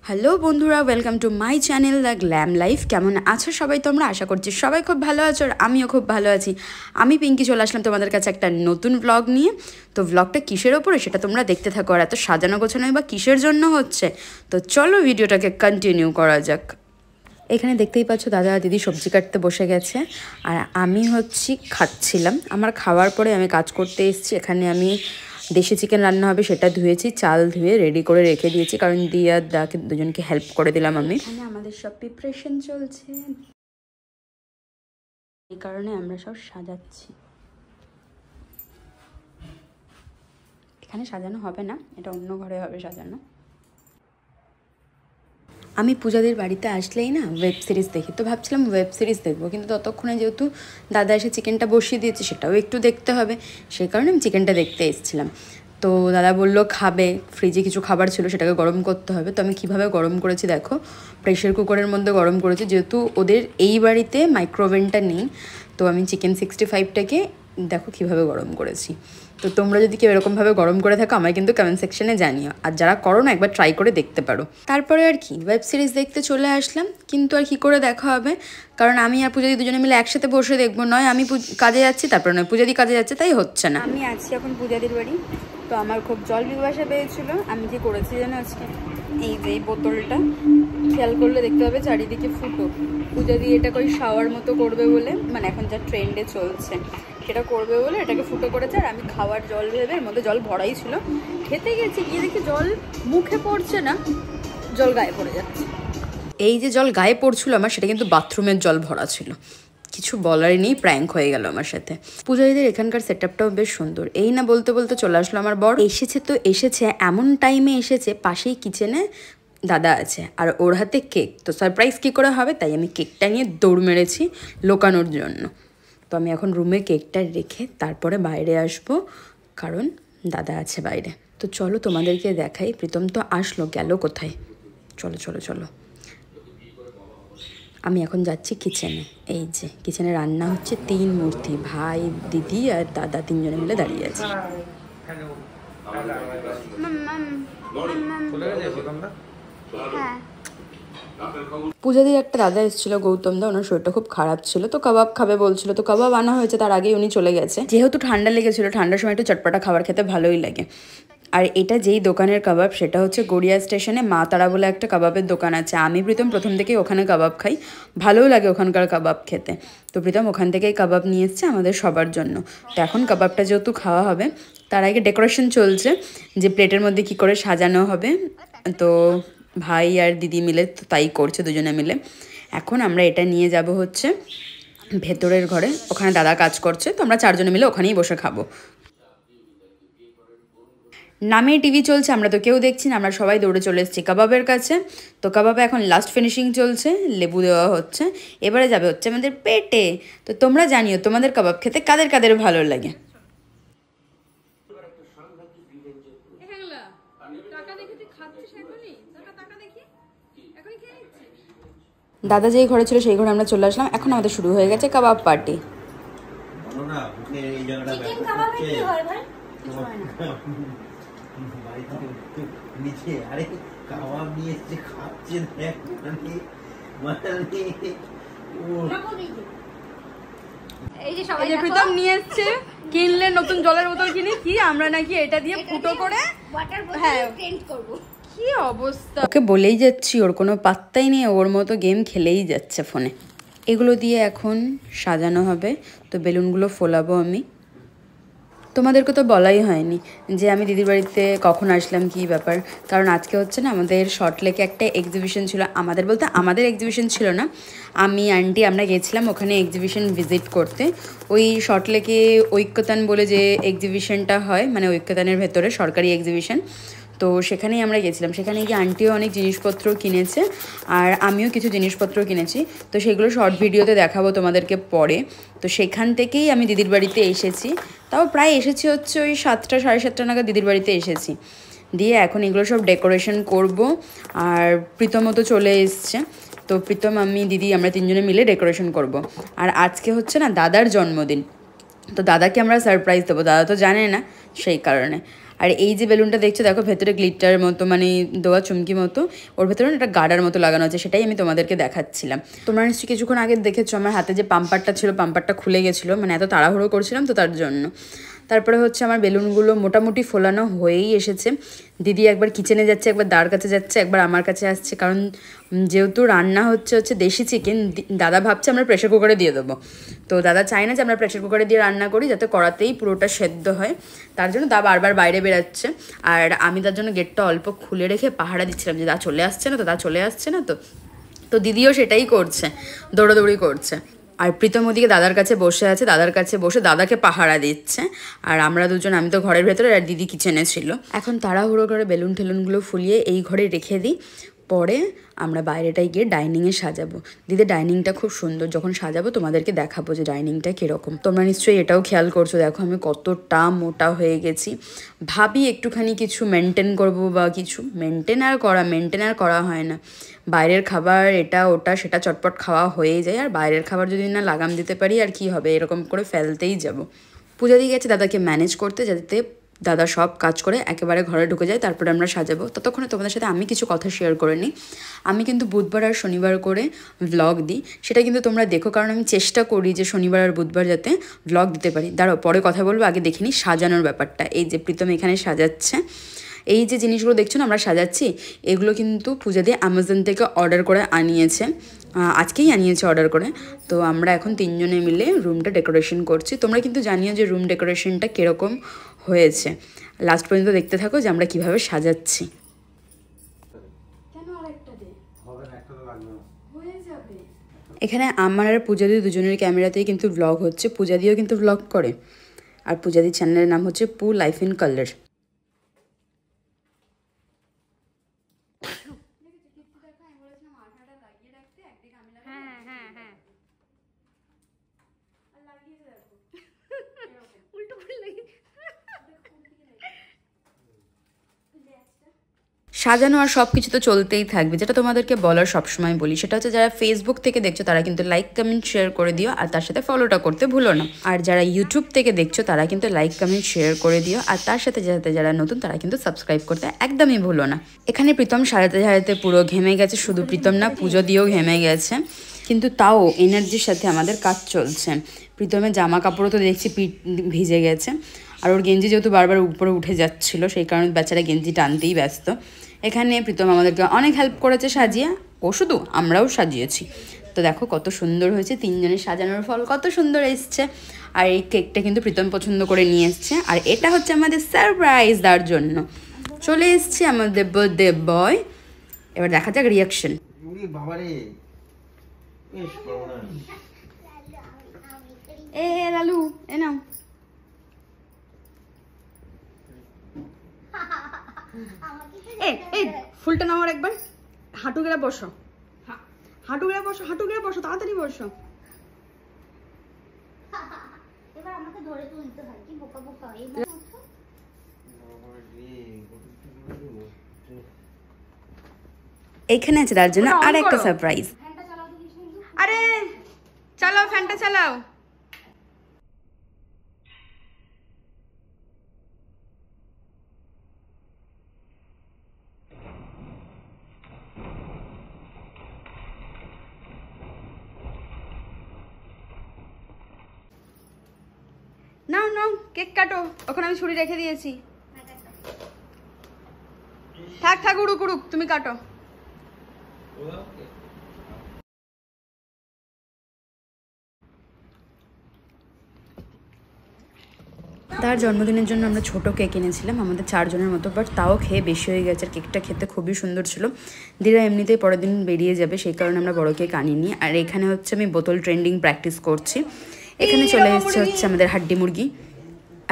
Hello বন্ধুরা, welcome to my channel the glam life. কেমন আছো সবাই তোমরা? আশা করছি সবাই খুব ভালো আছো, আর আমিও খুব ভালো আছি। আমি পিঙ্কি চলে আসলাম তোমাদের কাছে একটা নতুন ব্লগ নিয়ে। তো ব্লগটা কিসের ওপরে সেটা তোমরা দেখতে থাকো, আর এত সাজানো গোছানোই বা কিসের জন্য হচ্ছে। তো চলো ভিডিওটাকে কন্টিনিউ করা যাক। এখানে দেখতেই পাচ্ছ দাদা দিদি সবজি কাটতে বসে গেছে, আর আমি খাচ্ছিলাম। আমার খাওয়ার পরে আমি কাজ করতে এসেছি। এখানে আমি দেশি চিকেন রান্না হবে সেটা ধুয়েছি, চাল ধুয়ে রেডি করে রেখে দিয়েছি, কারণ দিয়া দাকে দুজনকে হেল্প করে দিলাম আমি। এখানে আমাদের সব প্রিপারেশন চলছে, এই কারণে আমরা সব সাজাচ্ছি। এখানে সাজানো হবে না, এটা অন্য ঘরে হবে সাজানো। আমি পূজাদের বাড়িতে আসলেই না ওয়েব সিরিজ দেখি, তো ভাবছিলাম ওয়েব সিরিজ দেখবো, কিন্তু ততক্ষণে যেহেতু দাদা এসে চিকেনটা বসিয়ে দিয়েছে সেটাও একটু দেখতে হবে, সেই কারণে আমি চিকেনটা দেখতে এসেছিলাম। তো দাদা বলল খাবে, ফ্রিজে কিছু খাবার ছিল সেটাকে গরম করতে হবে। তো আমি কীভাবে গরম করেছি দেখো, প্রেশার কুকারের মধ্যে গরম করেছি, যেহেতু ওদের এই বাড়িতে মাইক্রোওভেনটা নেই। তো আমি চিকেন 65টাকে দেখো কীভাবে গরম করেছি। তো তোমরা যদি কেউ এরকমভাবে গরম করে থাকো আমায় কিন্তু কমেন্ট সেকশনে জানিও, আর যারা করো না একবার ট্রাই করে দেখতে পারো। তারপরে আর কি ওয়েব সিরিজ দেখতে চলে আসলাম, কিন্তু আর কি করে দেখা হবে, কারণ আমি আর পূজাদি দুজনে মিলে একসাথে বসে দেখবো। নয় আমি কাজে যাচ্ছি, তারপরে নয় পূজাদি কাজে যাচ্ছে, তাই হচ্ছে না। আমি আছি এখন পূজাদির বাড়ি। তো আমার খুব জল পিপাসা পেয়েছিল, আমি কি করেছি জানো আজকে, এই যে বোতলটা খেয়াল করলে দেখতে হবে চারিদিকে ফুটো। পূজাদি এটা করে শাওয়ার মতো করবে বলে, মানে এখন যা ট্রেন্ডে চলছে সেটা করবে বলে এটাকে ফুটো করেছে, আর আমি খাওয়ার জল ভেবে এর মধ্যে জল ভরাই ছিল। খেতে গেছি, গিয়ে দেখি জল মুখে পড়ছে না, জল গায়ে পড়ে যাচ্ছে। এই যে জল গায়ে পড়ছিল আমার, সেটা কিন্তু বাথরুমের জল ভরা ছিল। কিছু বলারই নেই, প্র্যাঙ্ক হয়ে গেল আমার সাথে। পূজারীদের এখানকার সেট আপটাও বেশ সুন্দর। এই না বলতে বলতে চলে আসলো আমার বর। এসেছে তো এসেছে, এমন টাইমে এসেছে, পাশেই কিচেনে দাদা আছে আর ওর হাতে কেক। তো সারপ্রাইজ কী করে হবে, তাই আমি কেকটা নিয়ে দৌড় মেরেছি লোকানোর জন্য। তো আমি এখন রুমে কেকটা রেখে তারপরে বাইরে আসব, কারণ দাদা আছে বাইরে। তো চলো তোমাদেরকে দেখাই। প্রীতম তো আসলো, গেল কোথায়? চলো চলো চলো, আমি এখন যাচ্ছি কিচেনে। এই যে কিচেনে রান্না হচ্ছে, 3 মূর্তি, ভাই দিদি আর দাদা, 3 জনে মিলে দাঁড়িয়ে আছে। পূজাদির একটা দাদা এসেছিল, গৌতম দা, ওনার শরীরটা খুব খারাপ ছিল, তো কাবাব খাবে বলছিল, তো কাবাব আনা হয়েছে, তার আগেই উনি চলে গেছে। যেহেতু ঠান্ডা লেগেছিল, ঠান্ডার সময় একটু চটপটা খাবার খেতে ভালোই লাগে। আর এটা যেই দোকানের কাবাব, সেটা হচ্ছে গড়িয়া স্টেশনে মা তারা বলে একটা কাবাবের দোকান আছে। আমি প্রীতম প্রথম থেকেই ওখানে কাবাব খাই, ভালোও লাগে ওখানকার কাবাব খেতে। তো প্রীতম ওখান থেকেই কাবাব নিয়ে এসছে আমাদের সবার জন্য। তো এখন কাবাবটা যেহেতু খাওয়া হবে, তার আগে ডেকোরেশন চলছে, যে প্লেটের মধ্যে কি করে সাজানো হবে। তো ভাই আর দিদি মিলে তো তাই করছে, দুজনে মিলে। এখন আমরা এটা নিয়ে যাব হচ্ছে ভেতরের ঘরে, ওখানে দাদা কাজ করছে, তো আমরা 4 জনে মিলে ওখানেই বসে খাবো। নামে টিভি চলছে, আমরা তো কেউ দেখছি না, আমরা সবাই দৌড়ে চলে এসেছি কাবাবের কাছে। তো কাবাবে এখন লাস্ট ফিনিশিং চলছে, লেবু দেওয়া হচ্ছে, এবারে যাবে হচ্ছে আমাদের পেটে। তো তোমরা জানিও তোমাদের কাবাব খেতে কাদের কাদের ভালো লাগে। দাদা যেই ঘরে ছিল সেই ঘরে আমরা চলে আসলাম। এখন আমাদের শুরু হয়ে গেছে কাবাব পার্টি। প্রীতম নিয়ে এসছে, কিনলে নতুন জলের বোতল কিনে, কি আমরা নাকি এটা দিয়ে ফুটো করে, হ্যাঁ কি অবস্থা। ওকে বলেই যাচ্ছি, ওর কোনো পাত্তাই নেই, ওর মতো গেম খেলেই যাচ্ছে ফোনে। এগুলো দিয়ে এখন সাজানো হবে, তো বেলুনগুলো ফোলাবো আমি। তোমাদেরকে তো বলাই হয়নি যে আমি দিদির বাড়িতে কখন আসলাম, কী ব্যাপার। কারণ আজকে হচ্ছে না আমাদের সল্টলেকে একটা এক্সিবিশন ছিল, আমাদের বলতে আমাদের এক্সিবিশন ছিল না, আমি আন্টি আমরা গেছিলাম ওখানে এক্সিবিশন ভিজিট করতে। ওই সল্টলেকে ঐক্যতান বলে যে এক্সিবিশনটা হয়, মানে ঐক্যতানের ভেতরে সরকারি এক্সিবিশন, তো সেখানেই আমরা গেছিলাম। সেখানে গিয়ে আন্টিও অনেক জিনিসপত্র কিনেছে, আর আমিও কিছু জিনিসপত্র কিনেছি। তো সেগুলো শর্ট ভিডিওতে দেখাবো তোমাদেরকে পরে। তো সেখান থেকেই আমি দিদির বাড়িতে এসেছি, তাও প্রায় এসেছি হচ্ছে ওই 7টা সাড়ে 7টা নাগাদ দিদির বাড়িতে এসেছি। দিয়ে এখন এগুলো সব ডেকোরেশন করব, আর প্রীতমও তো চলে এসছে। তো প্রীতম, আমি, দিদি, আমরা 3 জনে মিলে ডেকোরেশন করব। আর আজকে হচ্ছে না দাদার জন্মদিন, তো দাদাকে আমরা সারপ্রাইজ দেবো, দাদা তো জানে না, সেই কারণে। আর এই যে বেলুনটা দেখছো দেখো ভেতরে গ্লিটারের মতো মানে দেওয়া চুমকি মতো, ওর ভেতরে একটা গার্ডার মতো লাগানো আছে, সেটাই আমি তোমাদেরকে দেখাচ্ছিলাম। তোমরা নিশ্চয়ই কিছুক্ষণ আগে দেখেছো আমার হাতে যে পাম্পারটা ছিল, পাম্পারটা খুলে গেছিলো, মানে এত তাড়াহুড়ো করছিলাম তো তার জন্য। তারপরে হচ্ছে আমার বেলুনগুলো মোটামুটি ফোলানো হয়েই এসেছে। দিদি একবার কিচেনে যাচ্ছে, একবার দাদার কাছে যাচ্ছে, একবার আমার কাছে আসছে, কারণ যেহেতু রান্না হচ্ছে দেশি চিকেন, দাদা ভাবছে আমরা প্রেশার কুকারে দিয়ে দেবো। তো দাদা চায় না যে আমরা প্রেশার কুকারে দিয়ে রান্না করি, যাতে কড়াতেই পুরোটা সেদ্ধ হয়, তার জন্য দা বারবার বাইরে বেরাচ্ছে। আর আমি তার জন্য গেটটা অল্প খুলে রেখে পাহারা দিচ্ছিলাম যে দা চলে আসছে না তো, দা চলে আসছে না তো। তো দিদিও সেটাই করছে, দৌড়াদৌড়ি করছে। আর প্রীতম ওদিকে দাদার কাছে বসে আছে, দাদার কাছে বসে দাদাকে পাহারা দিচ্ছে। আর আমরা দুজন, আমি তো ঘরের ভেতরে আর দিদি কিচেনে ছিল। এখন তাড়াহুড়ো করে বেলুন টেলুনগুলো ফুলিয়ে এই ঘরে রেখে দিই, পরে আমরা বাইরেটায় গিয়ে ডাইনিংয়ে সাজাবো। দিদি ডাইনিংটা খুব সুন্দর, যখন সাজাবো তোমাদেরকে দেখাবো যে ডাইনিংটা কীরকম। তোমরা নিশ্চয়ই এটাও খেয়াল করছো, দেখো আমি কতটা মোটা হয়ে গেছি। ভাবি একটুখানি কিছু মেনটেন করব বা কিছু, মেনটেন আর করা হয় না। বাইরের খাবার এটা ওটা সেটা চটপট খাওয়া হয়েই যায়, আর বাইরের খাবার যদি না লাগাম দিতে পারি আর কি হবে, এরকম করে ফেলতেই যাব। পূজা দিয়ে গেছে দাদাকে ম্যানেজ করতে, যাতে দাদা সব কাজ করে একেবারে ঘরে ঢুকে যায়, তারপরে আমরা সাজাবো। ততক্ষণে তোমাদের সাথে আমি কিছু কথা শেয়ার করে নিই। আমি কিন্তু বুধবার আর শনিবার করে ভ্লগ দিই, সেটা কিন্তু তোমরা দেখো, কারণ আমি চেষ্টা করি যে শনিবার আর বুধবার যাতে ভ্লগ দিতে পারি। দাঁড়াও পরে কথা বলবো, আগে দেখে নিই সাজানোর ব্যাপারটা। এই যে প্রীতম এখানে সাজাচ্ছে, এই যে জিনিসগুলো দেখছো না আমরা সাজাচ্ছি, এগুলো কিন্তু পূজা দিয়ে অ্যামাজন থেকে অর্ডার করে আনিয়েছে, আজকেই আনিয়েছে অর্ডার করে। তো আমরা এখন তিনজনে মিলে রুমটা ডেকোরেশন করছি। তোমরা কিন্তু জানিও যে রুম ডেকোরেশনটা কীরকম হয়েছে। লাস্ট পর্যন্ত দেখতে থাকো যে আমরা কিভাবে সাজাচ্ছি। এখানে আমার আর পূজা দি দুজনের ক্যামেরাতেই কিন্তু ভ্লগ হচ্ছে, পূজা দিও কিন্তু ভ্লগ করে। আর পূজা দির চ্যানেলের নাম হচ্ছে পু লাইফ ইন কালার। সাজানো আর সব কিছু তো চলতেই থাকবে, যেটা তোমাদেরকে বলার সবসময় বলি, সেটা হচ্ছে যারা ফেসবুক থেকে দেখছো তারা কিন্তু লাইক কমেন্ট শেয়ার করে দিও, আর তার সাথে ফলোটা করতে ভুলো না। আর যারা ইউটিউব থেকে দেখছো তারা কিন্তু লাইক কমেন্ট শেয়ার করে দিও, আর তার সাথে যারা নতুন তারা কিন্তু সাবস্ক্রাইব করতে একদমই ভুলো না। এখানে প্রীতম সাজাতে পুরো ঘেমে গেছে, শুধু প্রীতম না পুজো দিয়েও ঘেমে গেছে, কিন্তু তাও এনার্জির সাথে আমাদের কাজ চলছে। প্রীতমের জামা কাপড়ও তো দেখছি ভিজে গেছে, আর ওর গেঞ্জি যেহেতু বারবার উপরে উঠে যাচ্ছিলো, সেই কারণে বেচারা গেঞ্জি টানতেই ব্যস্ত। এখানে প্রীতম আমাদেরকে অনেক হেল্প করেছে সাজিয়ে, ও শুধু আমরাও সাজিয়েছি। তো দেখো কত সুন্দর হয়েছে, তিনজনের সাজানোর ফল কত সুন্দর এসছে। আর এই কেকটা কিন্তু প্রীতম পছন্দ করে নিয়ে এসছে, আর এটা হচ্ছে আমাদের সারপ্রাইজ দেওয়ার জন্য চলে এসছে আমাদের বার্থডে বয়। এবার দেখা যাক রিয়াকশন। এ লালু এ নাও, এই ফুলটা নাও আর একবার। হাঁটু গেড়ে বসো, হাঁটু গেড়ে বসো, হাঁটু গেড়ে বসো, তাড়াতাড়ি বসো। এবার আমাকে ধরে তুলতে হয়, কি বোকা বোকা। এইখানে আছে তার জন্য আর একটা সারপ্রাইজ। আরে চালাও, ফ্যানটা চালাও। নাও নাও কেক কাটো, ওখানে আমি ছুরি রেখে দিয়েছি। থাক উড়ুক উড়ুক, তুমি কাটো। তার জন্মদিনের জন্য আমরা ছোট কেক এনেছিলাম, আমাদের 4 জনের মতো, বাট তাও খেয়ে বেশি হয়ে গেছে। আর কেকটা খেতে খুবই সুন্দর ছিল। দিদা এমনিতেই পরের দিন বেরিয়ে যাবে, সেই কারণে আমরা বড় কেক আনিনি। আর এখানে হচ্ছে আমি বোতল ট্রেন্ডিং প্র্যাকটিস করছি। এখানে চলে এসেছে হচ্ছে আমাদের হাড্ডি মুরগি।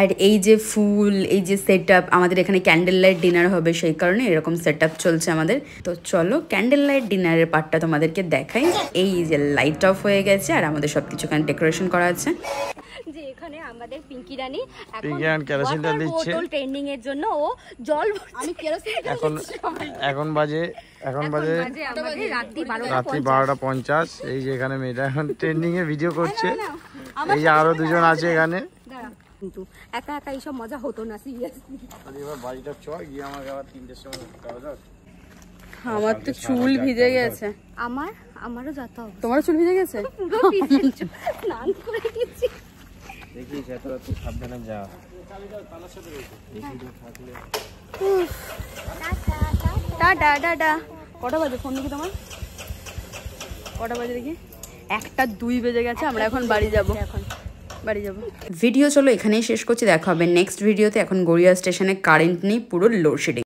আর এই যে ফুল, এই যে সেট আপ, আমাদের এখানে ক্যান্ডেল লাইট ডিনার হবে, সেই কারণে এরকম সেট আপ চলছে আমাদের। তো চলো ক্যান্ডেল লাইট ডিনারের পার্টটা তোমাদেরকে দেখাই। এই যে লাইট অফ হয়ে গেছে, আর আমাদের সব কিছু এখানে ডেকোরেশন করা আছে। যে এখানে আমাদের পিঙ্কি রানী এখন কেরোসিনটা দিচ্ছে বোতল ট্রেন্ডিং এর জন্য, ও জল আমি কেরোসিন এখন বাজে আমাদের রাত্রি 12:50। এই যে এখানে মেয়েটা এখন ট্রেন্ডিং এ ভিডিও করছে। এই যে আরো দুজন আছে এখানে, কিন্তু একা একা এইসব মজা হতো না সিরিয়াসলি। এবার বাড়িটা চ গিয়ে আমাকে আবার 3টের সময় উঠতে হবে। আমার তো চুল ভিজে গেছে। আমারও যেতে হবে। তোমারও চুল ভিজে গেছে? পুরো ভিজে স্নান করে গেছি। দেখিস এত তুই সাবধানে যা। Tata tata. কটা বাজে ফোন দেখি তোমার? কটা বাজে দেখি? 1টা 2 বেজে গেছে। আমরা এখন বাড়ি যাব। ভিডিও চলো এখানেই শেষ করছি, দেখা হবে নেক্সট ভিডিওতে। এখন গড়িয়া স্টেশনে কারেন্ট নেই, পুরো লোডশেডিং।